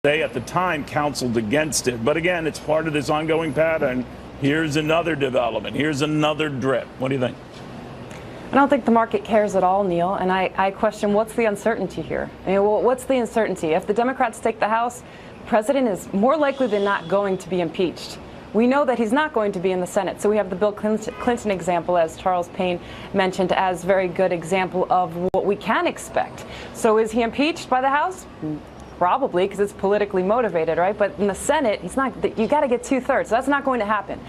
They at the time counseled against it. But again, it's part of this ongoing pattern. Here's another development. Here's another drip. What do you think? I don't think the market cares at all, Neil, and I question what's the uncertainty here. I mean, well, what's the uncertainty? If the Democrats take the House, the president is more likely than not going to be impeached. We know that he's not going to be in the Senate, so we have the Bill Clinton example, as Charles Payne mentioned, as a very good example of what we can expect. So is he impeached by the House? Probably, because it's politically motivated, right? But in the Senate, he's not. You got to get 2/3. So that's not going to happen.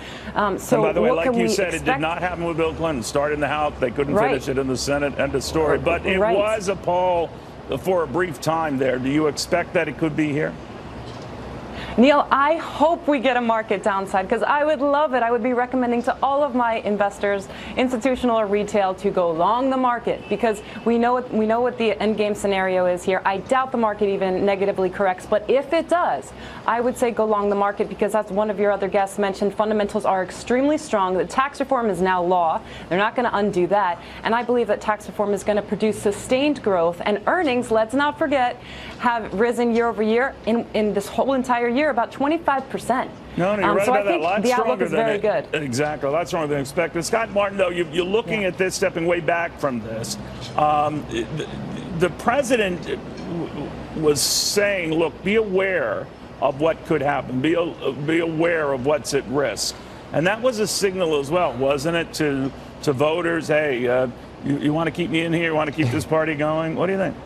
So and by the way, what like you expect? said, it did not happen with Bill Clinton. Started in the House, they couldn't finish it in the Senate. End of story. But it was a poll for a brief time there. Do you expect that it could be here? Neil, I hope we get a market downside because I would love it. I would be recommending to all of my investors, institutional or retail, to go long the market because we know what the end game scenario is here. I doubt the market even negatively corrects, but if it does, I would say go long the market because that's one of your other guests mentioned. Fundamentals are extremely strong. The tax reform is now law. They're not going to undo that. And I believe that tax reform is going to produce sustained growth and earnings, let's not forget, have risen year over year in this whole entire year about 25%. No, you're right so about I think that. A lot the outlook stronger is than very good. Exactly, a lot stronger than expected. Scott Martin, though, you're looking at this, stepping way back from this. The president was saying, look, be aware of what could happen. Be aware of what's at risk. And that was a signal as well, wasn't it, to voters, hey, you want to keep me in here? You want to keep this party going? What do you think?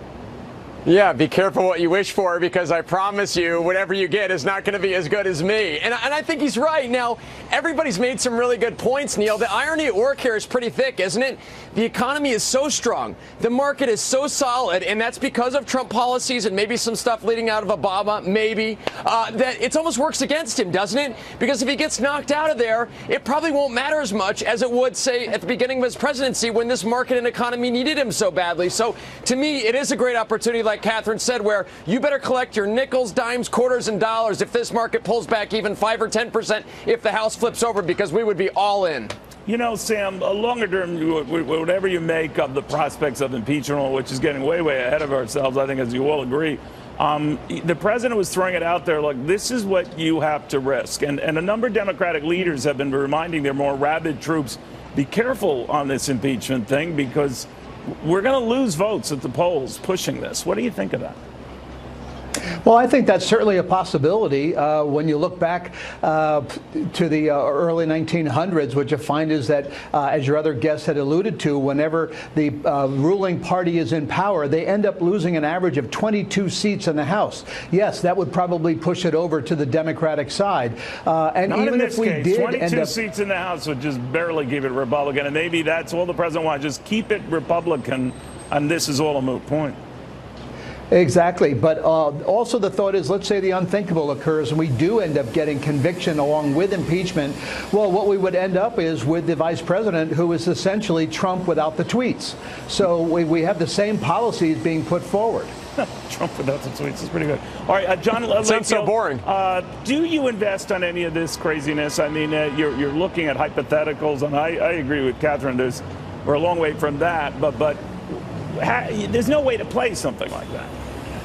Yeah, be careful what you wish for because I promise you whatever you get is not going to be as good as me. And I think he's right. Now, everybody's made some really good points, Neil. The irony at work here is pretty thick, isn't it? The economy is so strong. The market is so solid, and that's because of Trump policies and maybe some stuff leading out of Obama, maybe, that it almost works against him, doesn't it? Because if he gets knocked out of there, it probably won't matter as much as it would, say, at the beginning of his presidency when this market and economy needed him so badly. So, to me, it is a great opportunity, like Catherine said, where you better collect your nickels, dimes, quarters, and dollars if this market pulls back even 5 or 10% if the House flips over, because we would be all in. You know, Sam, a longer term, whatever you make of the prospects of impeachment, which is getting way, way ahead of ourselves, I think, as you all agree, the president was throwing it out there like, this is what you have to risk. And a number of Democratic leaders have been reminding their more rabid troops, be careful on this impeachment thing because we're going to lose votes at the polls pushing this. What do you think of that? Well, I think that's certainly a possibility. When you look back to the early 1900s, what you find is that, as your other guests had alluded to, whenever the ruling party is in power, they end up losing an average of 22 seats in the House. Yes, that would probably push it over to the Democratic side. And not even in if this we case, did 22 end up seats in the House would just barely give it Republican, and maybe that's all the president wants, just keep it Republican, and this is all a moot point. Exactly. But also the thought is, let's say the unthinkable occurs and we do end up getting conviction along with impeachment. Well, what we would end up is with the vice president, who is essentially Trump without the tweets. So we have the same policies being put forward. Trump without the tweets is pretty good. All right, John, sounds so boring. Do you invest on any of this craziness? I mean, you're looking at hypotheticals, and I agree with Catherine. We're a long way from that, but there's no way to play something like that.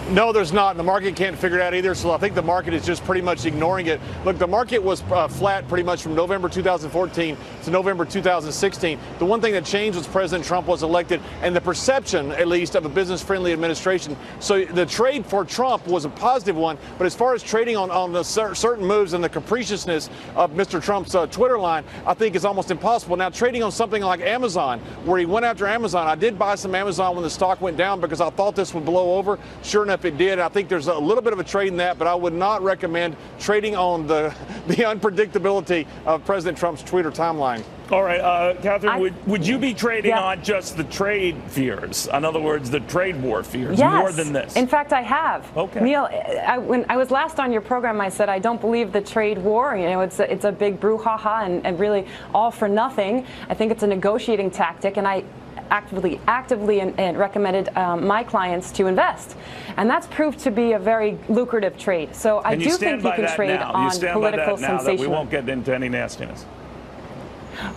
No, there's not. And the market can't figure it out either. So I think the market is just pretty much ignoring it. Look, the market was flat pretty much from November 2014 to November 2016. The one thing that changed was President Trump was elected and the perception, at least, of a business-friendly administration. So the trade for Trump was a positive one. But as far as trading on the certain moves and the capriciousness of Mr. Trump's Twitter line, I think is almost impossible. Now, trading on something like Amazon, where he went after Amazon, I did buy some Amazon when the stock went down because I thought this would blow over. Sure enough, it did. I think there's a little bit of a trade in that, but I would not recommend trading on the unpredictability of President Trump's Twitter timeline. All right, Catherine, would you be trading on just the trade fears? In other words, the trade war fears, more than this? In fact, I have. Okay. Neil, when I was last on your program, I said I don't believe the trade war. You know, it's a big brouhaha and really all for nothing. I think it's a negotiating tactic, and I actively and recommended my clients to invest. And that's proved to be a very lucrative trade. So I do think you can trade on political sensation. We won't get into any nastiness.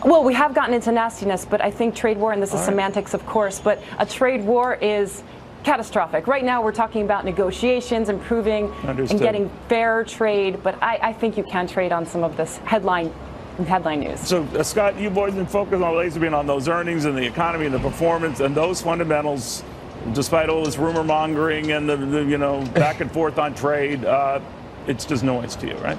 Well, we have gotten into nastiness, but I think trade war, and this is semantics, of course, but a trade war is catastrophic. Right now, we're talking about negotiations, improving Understood. and getting fair trade. But I think you can trade on some of this headline news. So, Scott, you boys been focused on laser beam on those earnings and the economy and the performance and those fundamentals, despite all this rumor mongering and the back and forth on trade. It's just noise to you, right?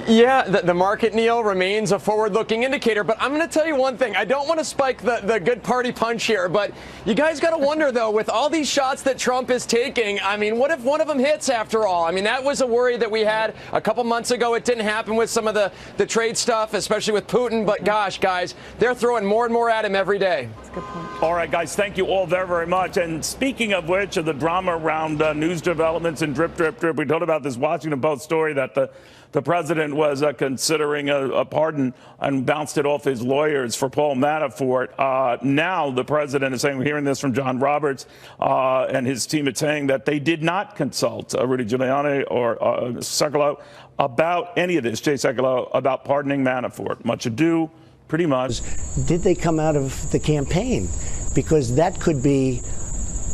Yeah, the market, Neil, remains a forward-looking indicator. But I'm going to tell you one thing. I don't want to spike the good party punch here, but you guys got to wonder, though, with all these shots that Trump is taking, I mean, what if one of them hits after all? I mean, that was a worry that we had a couple months ago. It didn't happen with some of the trade stuff, especially with Putin. But gosh, guys, they're throwing more and more at him every day. That's a good point. All right, guys, thank you all very, very much. And speaking of which, of the drama around news developments and drip, drip, drip, we told about this Washington Post story that the president was considering a pardon and bounced it off his lawyers for Paul Manafort. Now the president is saying, we're hearing this from John Roberts and his team is saying that they did not consult Rudy Giuliani or Sekulow about any of this, Jay Sekulow, about pardoning Manafort. Much ado, pretty much. Did they come out of the campaign? Because that could be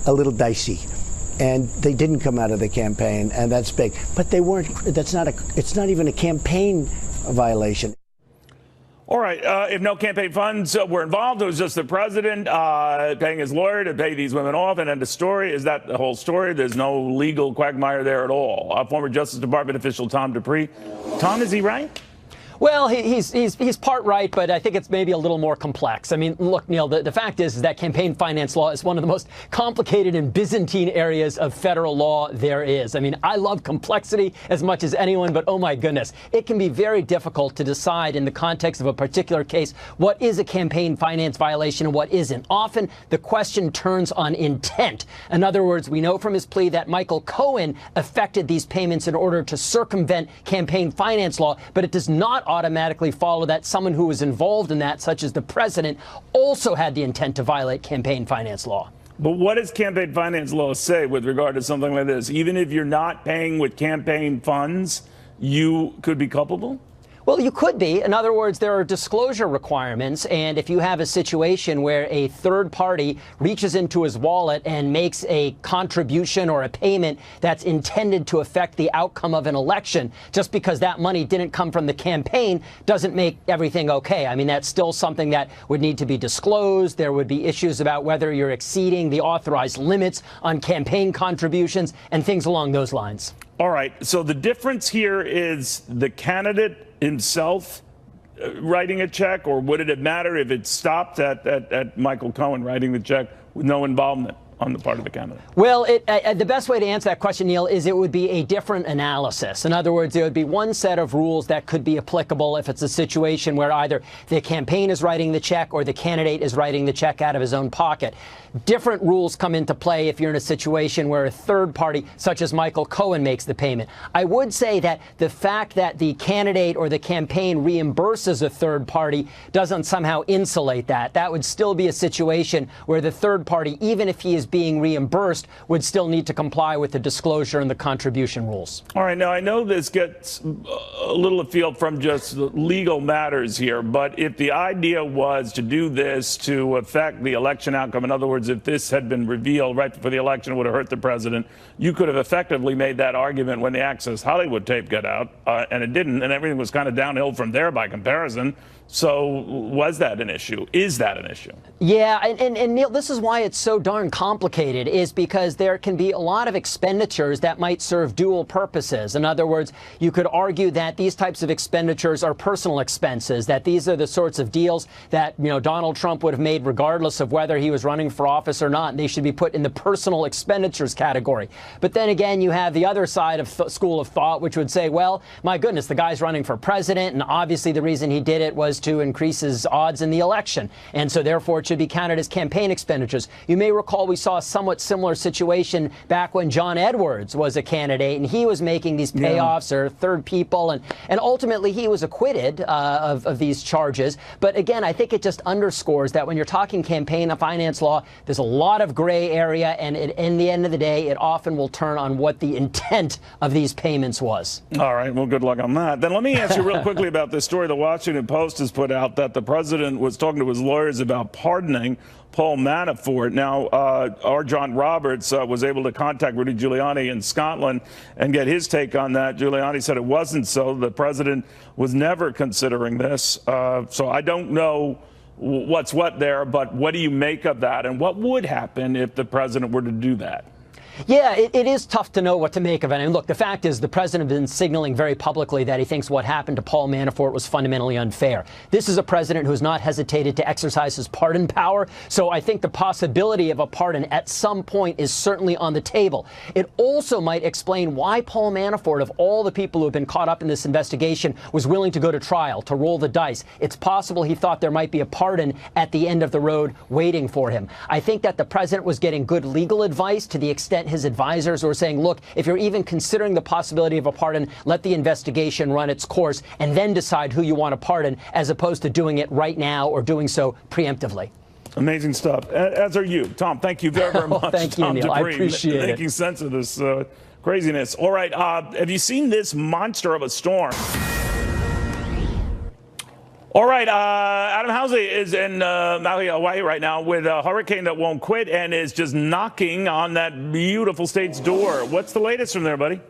a little dicey. And they didn't come out of the campaign, and that's big. But they weren't. It's not even a campaign violation. All right. If no campaign funds were involved, it was just the president paying his lawyer to pay these women off, and then the story is that the whole story. There's no legal quagmire there at all. Former Justice Department official Tom Dupree. Tom, is he right? Well, he's part right, but I think it's maybe a little more complex. I mean, look, Neil, the fact is that campaign finance law is one of the most complicated and Byzantine areas of federal law there is. I mean, I love complexity as much as anyone, but oh my goodness, it can be very difficult to decide in the context of a particular case what is a campaign finance violation and what isn't. Often the question turns on intent. In other words, we know from his plea that Michael Cohen effected these payments in order to circumvent campaign finance law, but it does not automatically follow that someone who was involved in that, such as the president, also had the intent to violate campaign finance law. But what does campaign finance law say with regard to something like this? Even if you're not paying with campaign funds, you could be culpable? Well, you could be. In other words, there are disclosure requirements, and if you have a situation where a third party reaches into his wallet and makes a contribution or a payment that's intended to affect the outcome of an election, just because that money didn't come from the campaign doesn't make everything okay. I mean, that's still something that would need to be disclosed. There would be issues about whether you're exceeding the authorized limits on campaign contributions and things along those lines. All right. So the difference here is the candidate himself writing a check, or would it have mattered if it stopped at Michael Cohen writing the check with no involvement on the part of the candidate? Well, the best way to answer that question, Neil, is it would be a different analysis. In other words, there would be one set of rules that could be applicable if it's a situation where either the campaign is writing the check or the candidate is writing the check out of his own pocket. Different rules come into play if you're in a situation where a third party, such as Michael Cohen, makes the payment. I would say that the fact that the candidate or the campaign reimburses a third party doesn't somehow insulate that. That would still be a situation where the third party, even if he is being reimbursed, would still need to comply with the disclosure and the contribution rules. All right. Now, I know this gets a little afield from just legal matters here, but if the idea was to do this to affect the election outcome, in other words, if this had been revealed right before the election, it would have hurt the president, you could have effectively made that argument when the Access Hollywood tape got out, and it didn't, and everything was kind of downhill from there by comparison. So was that an issue? Is that an issue? Yeah, and Neil, this is why it's so darn complicated, is because there can be a lot of expenditures that might serve dual purposes. In other words, you could argue that these types of expenditures are personal expenses, that these are the sorts of deals that, Donald Trump would have made regardless of whether he was running for office or not, and they should be put in the personal expenditures category. But then again, you have the other side of school of thought, which would say, well, my goodness, the guy's running for president, and obviously the reason he did it was to increase his odds in the election, and so therefore it should be counted as campaign expenditures. You may recall we saw a somewhat similar situation back when John Edwards was a candidate, and he was making these payoffs or third people, and ultimately he was acquitted of these charges. But again, I think it just underscores that when you're talking campaign finance law, there's a lot of gray area, and in the end of the day, it often will turn on what the intent of these payments was. All right. Well, good luck on that. Then let me ask you real quickly about this story the Washington Post has put out that the president was talking to his lawyers about pardoning Paul Manafort. Now, our John Roberts was able to contact Rudy Giuliani in Scotland and get his take on that. Giuliani said it wasn't so. The president was never considering this. So I don't know what's what there, but what do you make of that? And what would happen if the president were to do that? Yeah, it is tough to know what to make of it. And look, the fact is the president has been signaling very publicly that he thinks what happened to Paul Manafort was fundamentally unfair. This is a president who has not hesitated to exercise his pardon power. So I think the possibility of a pardon at some point is certainly on the table. It also might explain why Paul Manafort, of all the people who have been caught up in this investigation, was willing to go to trial, to roll the dice. It's possible he thought there might be a pardon at the end of the road waiting for him. I think that the president was getting good legal advice to the extent his advisors were saying, look, if you're even considering the possibility of a pardon, let the investigation run its course and then decide who you want to pardon, as opposed to doing it right now or doing so preemptively. Amazing stuff. As are you. Tom, thank you very, very much. Thank you, Tom Neil. Dupree, I appreciate it. making sense of this craziness. All right. Have you seen this monster of a storm? All right, Adam Housley is in Maui, Hawaii right now with a hurricane that won't quit and is just knocking on that beautiful state's door. What's the latest from there, buddy?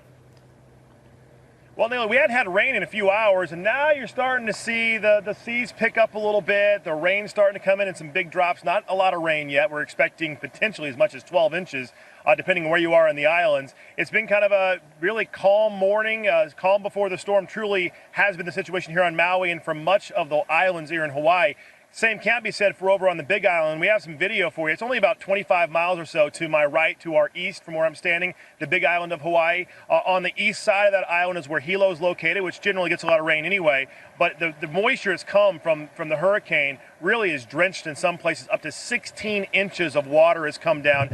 Well, Neil, we hadn't had rain in a few hours, and now you're starting to see the seas pick up a little bit. The rain's starting to come in some big drops. Not a lot of rain yet. We're expecting potentially as much as 12 inches, depending on where you are in the islands. It's been kind of a really calm morning, calm before the storm. Truly has been the situation here on Maui and for much of the islands here in Hawaii. Same can't be said for over on the Big Island. We have some video for you. It's only about 25 miles or so to my right, to our east from where I'm standing, the Big Island of Hawaii. On the east side of that island is where Hilo is located, which generally gets a lot of rain anyway. But the moisture has come from the hurricane really is drenched in some places. Up to 16 inches of water has come down.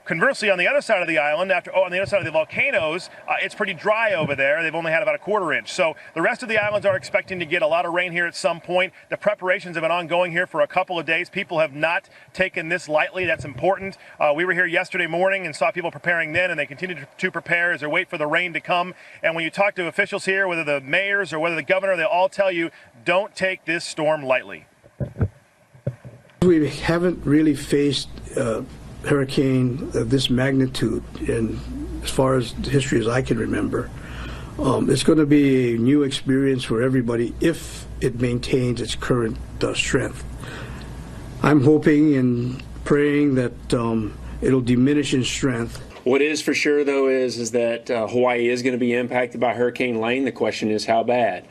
Conversely, on the other side of the island, on the other side of the volcanoes, it's pretty dry over there. They've only had about a quarter inch. So the rest of the islands are expecting to get a lot of rain here at some point. The preparations have been ongoing here for a couple of days. People have not taken this lightly. That's important. We were here yesterday morning and saw people preparing then, and they continue to prepare as they wait for the rain to come. And when you talk to officials here, whether the mayors or whether the governor, they all tell you, don't take this storm lightly. We haven't really faced hurricane of this magnitude in as far as history as I can remember. It's going to be a new experience for everybody if it maintains its current strength. I'm hoping and praying that it'll diminish in strength. What is for sure, though, is that Hawaii is going to be impacted by Hurricane Lane. The question is how bad.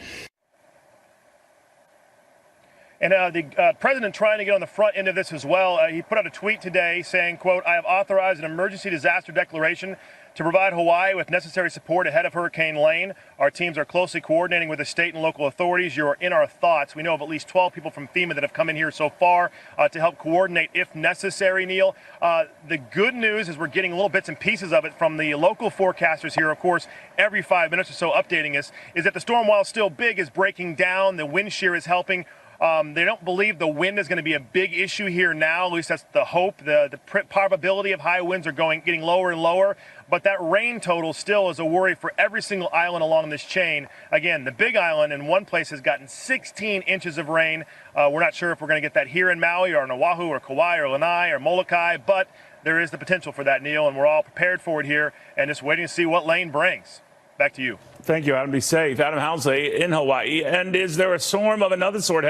And the president trying to get on the front end of this as well. He put out a tweet today saying, quote, "I have authorized an emergency disaster declaration to provide Hawaii with necessary support ahead of Hurricane Lane. Our teams are closely coordinating with the state and local authorities. You are in our thoughts." We know of at least 12 people from FEMA that have come in here so far to help coordinate if necessary, Neil. The good news is we're getting little bits and pieces of it from the local forecasters here, of course, every 5 minutes or so updating us, is that the storm, while still big, is breaking down. The wind shear is helping. They don't believe the wind is going to be a big issue here now. At least that's the hope. The probability of high winds are getting lower and lower. But that rain total still is a worry for every single island along this chain. Again, the Big Island in one place has gotten 16 inches of rain. We're not sure if we're going to get that here in Maui or on Oahu or Kauai or Lanai or Molokai, but there is the potential for that, Neil, and we're all prepared for it here and just waiting to see what Lane brings. Back to you. Thank you, Adam. Be safe. Adam Housley in Hawaii. And is there a storm of another sort